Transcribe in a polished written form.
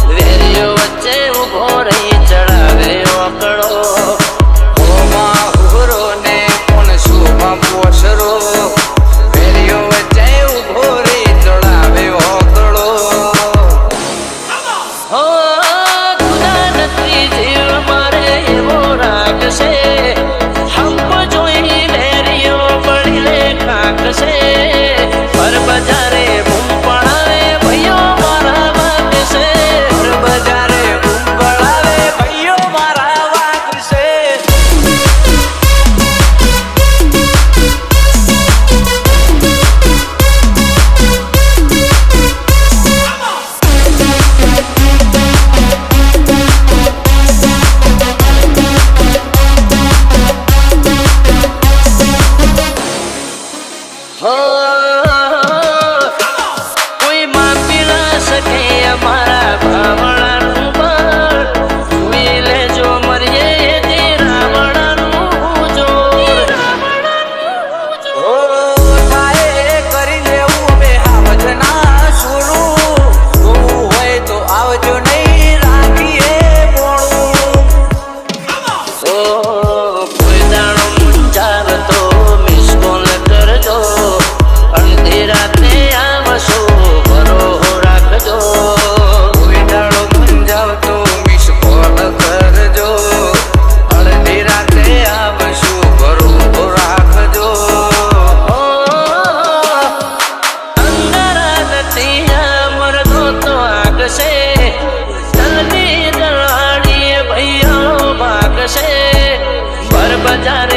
વેરીઓ વચ્ચે ઉભો રહી ચડાવે ઓકળો હુરો ને કોણ શુભ પોસરો વેરીઓ વચ્ચે ઉભો રહી ચડાવે ઓકળો હો ખુદા નથી જીવ મારે એવો રાખશે હમ જોઈ વેરીઓ પડી લે ખાકશે પર બજારે કોઈ માપી ના શકે અમારા ભાવડાનું બળ જોઈ લેજો મરીએ તે રાવણાનું જોર થાય કરી લેવું બે હાવજ ના સુરું જોવું હોય તો આવજો નહીં રાખીએ મોડું કોઈ દાણો મુંજાર તો મિસ કોલ કરજો અડધી રાતે આવશો ભરો રાખજો કોઈ દાડો મૂંઝાવતો મિસ કોલ કરજો અડધી રાતે આવશો ભરો રાખજો અંધારા નથી મરદો તો આગશે જલ્દી દલાડીએ ભૈયા ભાગશે બર બજાર